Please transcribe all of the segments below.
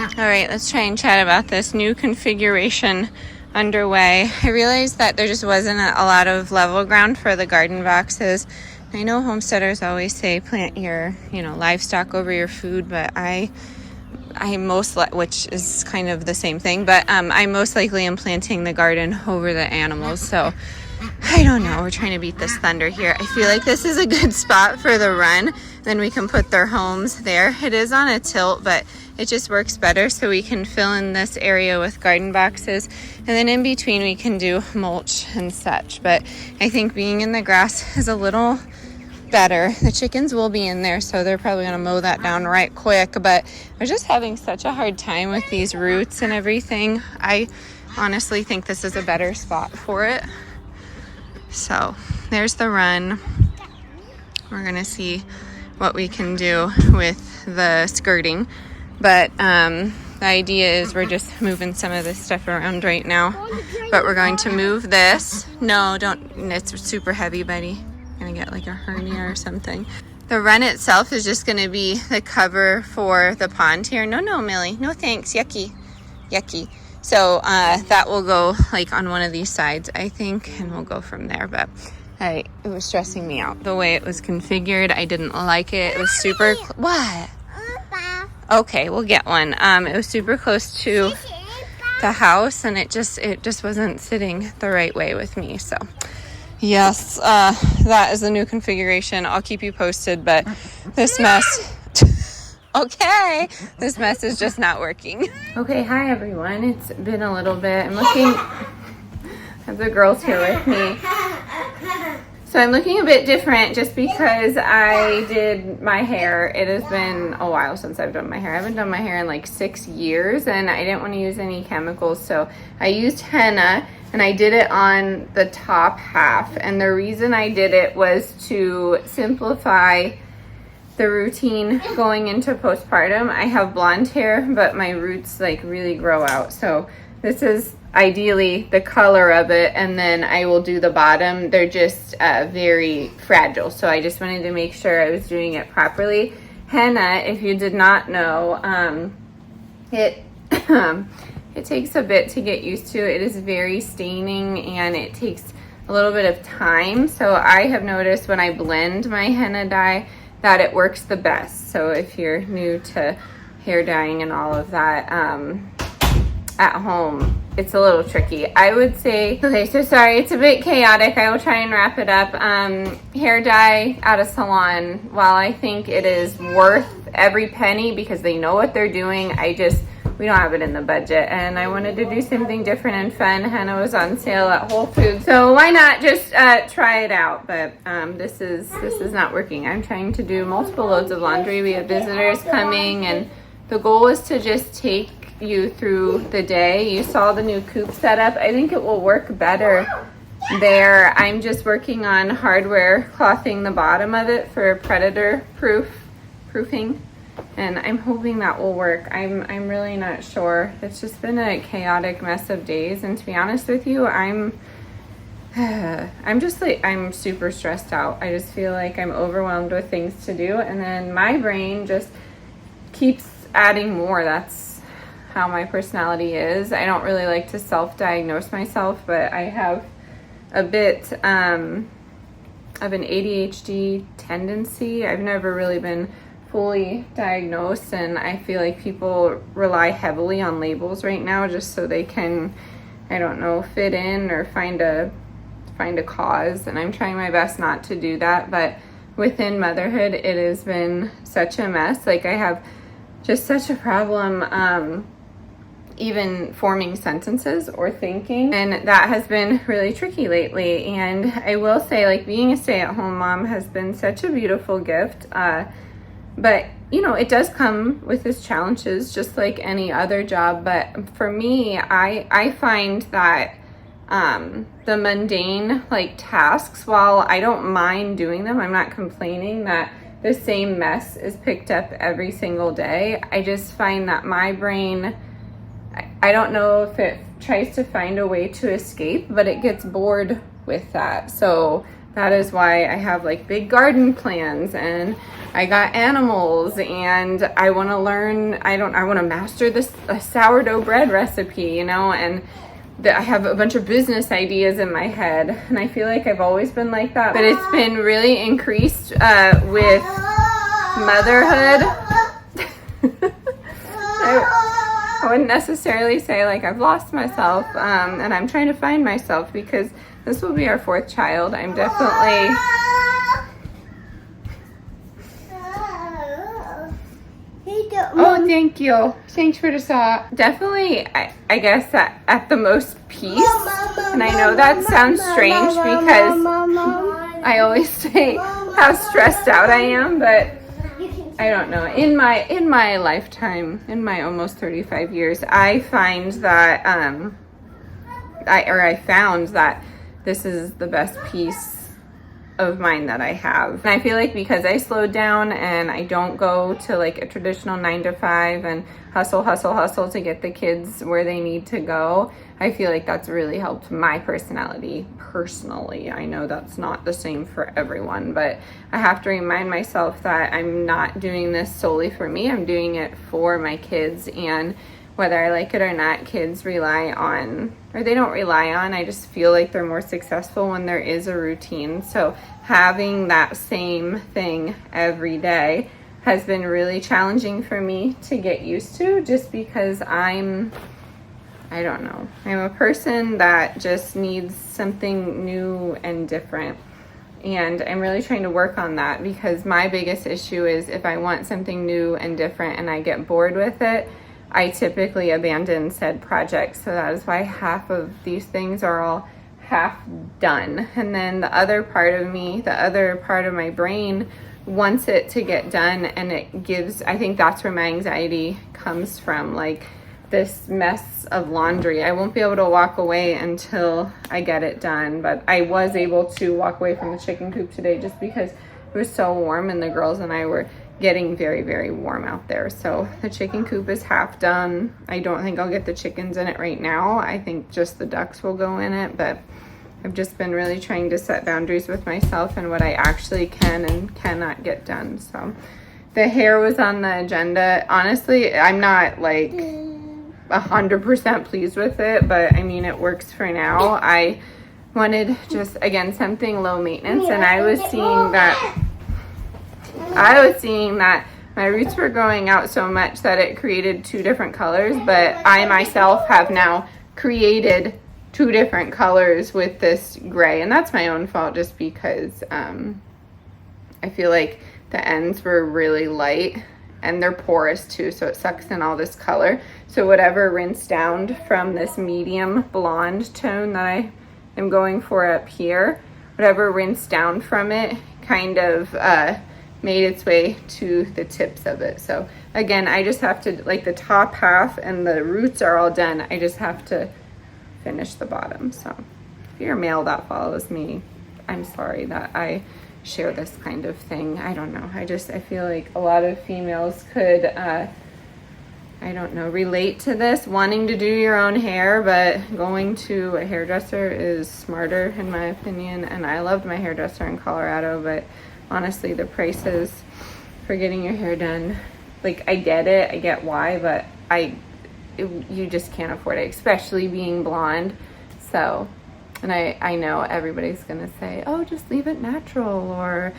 All right, let's try and chat about this new configuration underway. I realized that there just wasn't a lot of level ground for the garden boxes. I know homesteaders always say plant your, livestock over your food, but which is kind of the same thing, but I most likely am planting the garden over the animals. So I don't know. We're trying to beat this thunder here. I feel like this is a good spot for the run. Then we can put their homes there. It is on a tilt, but it just works better, so we can fill in this area with garden boxes, and then in between we can do mulch and such. But I think being in the grass is a little better. The chickens will be in there, so they're probably going to mow that down right quick, but I'm just having such a hard time with these roots and everything. I honestly think this is a better spot for it. So there's the run. We're going to see what we can do with the skirting. But the idea is we're just moving some of this stuff around right now. But we're going to move this. No, don't. It's super heavy, buddy. Gonna get like a hernia or something. The run itself is just going to be the cover for the pond here. No, Millie. No, thanks. Yucky. So that will go like on one of these sides, I think, and we'll go from there. But it was stressing me out. The way it was configured, I didn't like it. It was super... What? Okay, we'll get one. It was super close to the house, and it just wasn't sitting the right way with me. So yes, that is the new configuration. I'll keep you posted, but this mess... Okay, this mess is just not working. Okay, hi everyone. It's been a little bit. I'm looking... I have the girls here with me. So I'm looking a bit different just because I did my hair. It has been a while since I've done my hair. I haven't done my hair in like 6 years, and I didn't want to use any chemicals. So I used henna, and I did it on the top half. And the reason I did it was to simplify the routine going into postpartum. I have blonde hair, but my roots like really grow out. So this is ideally the color of it, and then I will do the bottom. They're just very fragile, so I just wanted to make sure I was doing it properly. Henna, if you did not know, it it takes a bit to get used to. It is very staining, and it takes a little bit of time. So I have noticed when I blend my henna dye that it works the best. So if you're new to hair dyeing and all of that, at home, it's a little tricky. I would say, okay, so sorry, it's a bit chaotic. I will try and wrap it up. Hair dye at a salon, while I think it is worth every penny because they know what they're doing, we don't have it in the budget, and I wanted to do something different and fun. Henna was on sale at Whole Foods, so why not just try it out? But this is not working. I'm trying to do multiple loads of laundry. We have visitors coming, and the goal is to just take you through the day. You saw the new coop setup. I think it will work better there. I'm just working on hardware clothing the bottom of it for predator proofing, and I'm hoping that will work. I'm really not sure. It's just been a chaotic mess of days, and to be honest with you, I'm just like, I'm super stressed out. I just feel like I'm overwhelmed with things to do, and then my brain just keeps adding more. That's how my personality is. I don't really like to self-diagnose myself, but I have a bit of an ADHD tendency. I've never really been fully diagnosed, and I feel like people rely heavily on labels right now just so they can, I don't know, fit in or find a cause, and I'm trying my best not to do that. But within motherhood, it has been such a mess. Like, I have just such a problem even forming sentences or thinking, and that has been really tricky lately. And I will say, like, being a stay-at-home mom has been such a beautiful gift, but it does come with its challenges just like any other job. But for me, I find that the mundane like tasks, while I don't mind doing them, I'm not complaining that the same mess is picked up every single day. I just find that my brain, I don't know if it tries to find a way to escape, but it gets bored with that. So that is why I have like big garden plans, and I got animals, and I want to learn, I want to master this a sourdough bread recipe, you know, and I have a bunch of business ideas in my head, and I feel like I've always been like that, but it's been really increased with motherhood. I wouldn't necessarily say like I've lost myself, and I'm trying to find myself because this will be our 4th child. I'm definitely oh, thank you. Thanks for the saw. Definitely, I guess at the most peace. And I know that sounds strange because I always say how stressed out I am, but I don't know. In my lifetime, in my almost 35 years, I find that I found that this is the best piece of mine that I have. And I feel like because I slowed down and I don't go to like a traditional 9 to 5 and hustle to get the kids where they need to go, I feel like that's really helped my personality personally. I know that's not the same for everyone, but I have to remind myself that I'm not doing this solely for me. I'm doing it for my kids, and whether I like it or not, kids rely on, or they don't rely on, I just feel like they're more successful when there is a routine. So having that same thing every day has been really challenging for me to get used to, just because I don't know, I'm a person that just needs something new and different. And I'm really trying to work on that, because my biggest issue is if I want something new and different and I get bored with it, I typically abandon said projects. So that is why half of these things are all half done. And then the other part of me, the other part of my brain wants it to get done, and it gives, I think that's where my anxiety comes from. Like this mess of laundry, I won't be able to walk away until I get it done. But I was able to walk away from the chicken coop today just because it was so warm and the girls and I were getting very, very warm out there. So the chicken coop is half done. I don't think I'll get the chickens in it right now. I think just the ducks will go in it, but I've just been really trying to set boundaries with myself and what I actually can and cannot get done. So the hair was on the agenda. Honestly, I'm not like 100% pleased with it, but I mean, it works for now. I wanted just, again, something low maintenance, and I was seeing that my roots were growing out so much that it created 2 different colors, but I myself have now created 2 different colors with this gray, and that's my own fault just because I feel like the ends were really light and they're porous too, so it sucks in all this color. So whatever rinsed down from this medium blonde tone that I am going for up here, whatever rinsed down from it kind of made its way to the tips of it. So again, I just have to, like the top half and the roots are all done, I just have to finish the bottom. So if you're a male that follows me, I'm sorry that I share this kind of thing. I don't know, I feel like a lot of females could I don't know, relate to this, wanting to do your own hair, but going to a hairdresser is smarter in my opinion. And I loved my hairdresser in Colorado, but honestly, the prices for getting your hair done, like I get it, I get why, but you just can't afford it, especially being blonde. So, and I know everybody's gonna say, oh, just leave it natural, or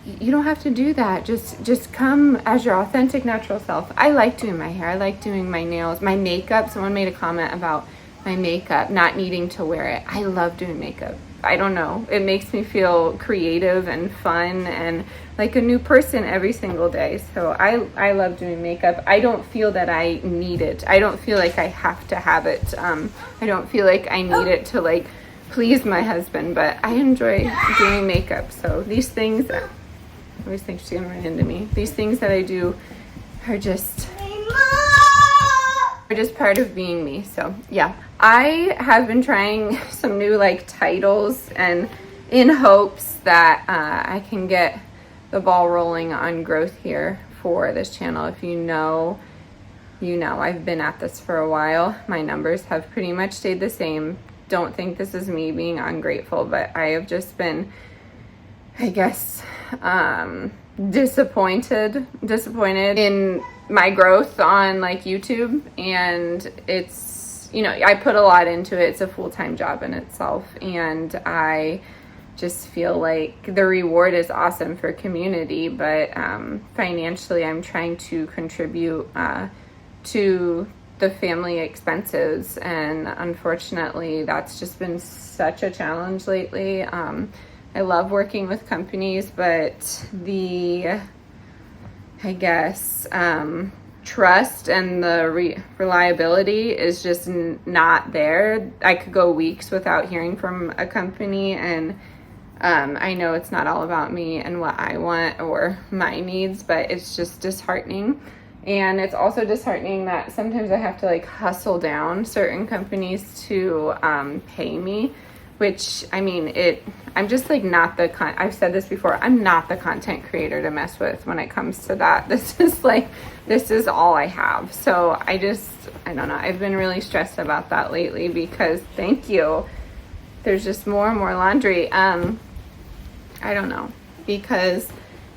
you don't have to do that. Just come as your authentic natural self. I like doing my hair. I like doing my nails, my makeup. Someone made a comment about my makeup, not needing to wear it. I love doing makeup. I don't know. It makes me feel creative and fun and like a new person every single day. So I love doing makeup. I don't feel that I need it. I don't feel like I have to have it. I don't feel like I need it to like please my husband, but I enjoy doing makeup. So these things, I always think she's gonna run into me. These things that I do are just part of being me. So yeah, I have been trying some new like titles, and in hopes that I can get the ball rolling on growth here for this channel. If you know, you know, I've been at this for a while. My numbers have pretty much stayed the same. Don't think this is me being ungrateful, but I have just been I guess, disappointed in my growth on like YouTube, and it's, you know, I put a lot into it. It's a full-time job in itself, and I just feel like the reward is awesome for community, but financially I'm trying to contribute to the family expenses, and unfortunately that's just been such a challenge lately. I love working with companies, but the, I guess, trust and the reliability is just not there. I could go weeks without hearing from a company, and I know it's not all about me and what I want or my needs, but it's just disheartening. And it's also disheartening that sometimes I have to like hustle down certain companies to pay me, which, I mean, I'm just like not the I've said this before, I'm not the content creator to mess with when it comes to that. This is all I have. So I don't know. I've been really stressed about that lately because, thank you, there's just more and more laundry. I don't know, because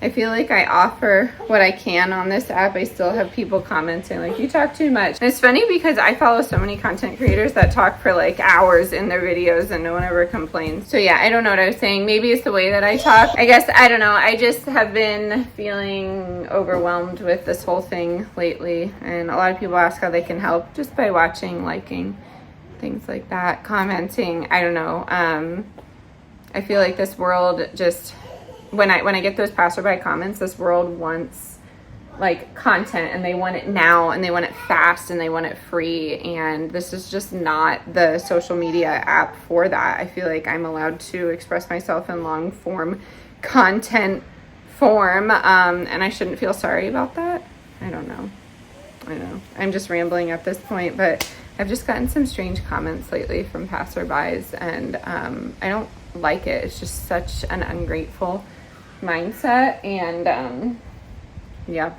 I feel like I offer what I can on this app. I still have people commenting like, you talk too much. And it's funny because I follow so many content creators that talk for like hours in their videos and no one ever complains. So yeah, I don't know what I was saying. Maybe it's the way that I talk. I guess, I don't know. I just have been feeling overwhelmed with this whole thing lately. And a lot of people ask how they can help just by watching, liking, things like that, commenting. I don't know. I feel like this world just, when I get those passerby comments, this world wants like content, and they want it now, and they want it fast, and they want it free, and this is just not the social media app for that. I feel like I'm allowed to express myself in long form content form, and I shouldn't feel sorry about that. I don't know. I know I'm just rambling at this point, but I've just gotten some strange comments lately from passerbys, and I don't like it. It's just such an ungrateful mindset, and yeah,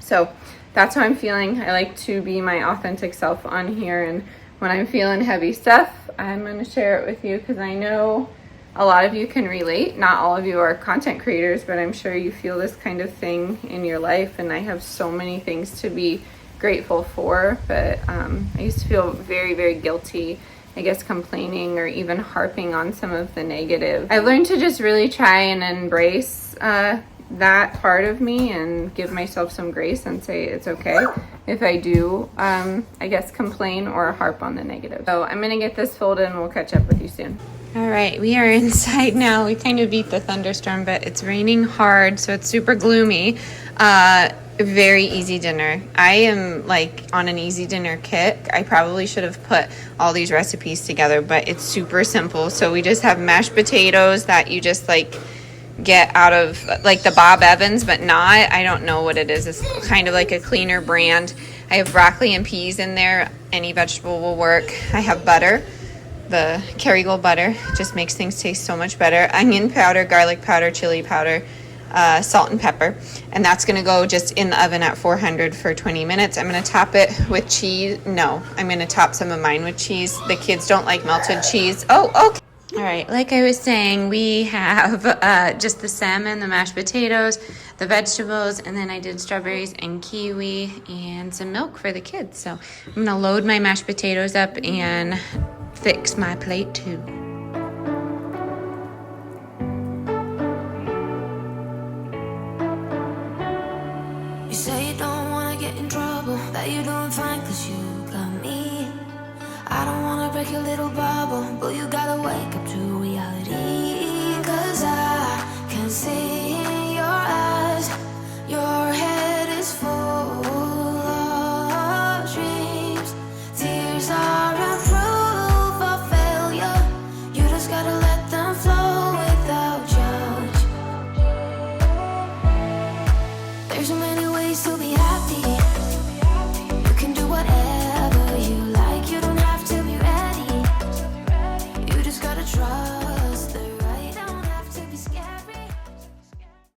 so that's how I'm feeling. I like to be my authentic self on here, and when I'm feeling heavy stuff, I'm going to share it with you because I know a lot of you can relate. Not all of you are content creators, but I'm sure you feel this kind of thing in your life, and I have so many things to be grateful for, but I used to feel very, very guilty, I guess, complaining or even harping on some of the negative. I've learned to just really try and embrace that part of me and give myself some grace and say it's okay if I do, I guess, complain or harp on the negative. So I'm gonna get this folded and we'll catch up with you soon. All right, we are inside now. We kind of beat the thunderstorm, but it's raining hard, so it's super gloomy. Very easy dinner. I am like on an easy dinner kick. I probably should have put all these recipes together, but it's super simple. So we just have mashed potatoes that you just like get out of like the Bob Evans, but not, I don't know what it is. It's kind of like a cleaner brand. I have broccoli and peas in there. Any vegetable will work. I have butter. The Kerrygold butter just makes things taste so much better. Onion powder, garlic powder, chili powder, salt and pepper, and that's going to go just in the oven at 400 for 20 minutes. I'm going to top it with cheese. No, I'm going to top some of mine with cheese. The kids don't like melted cheese. Oh, okay. All right, like I was saying, we have just the salmon, the mashed potatoes, the vegetables, and then I did strawberries and kiwi and some milk for the kids. So I'm going to load my mashed potatoes up and fix my plate too. You say you don't wanna get in trouble, that you're doing fine cause you got me. I don't wanna break your little bubble, but you gotta wake up to reality. Cause I can see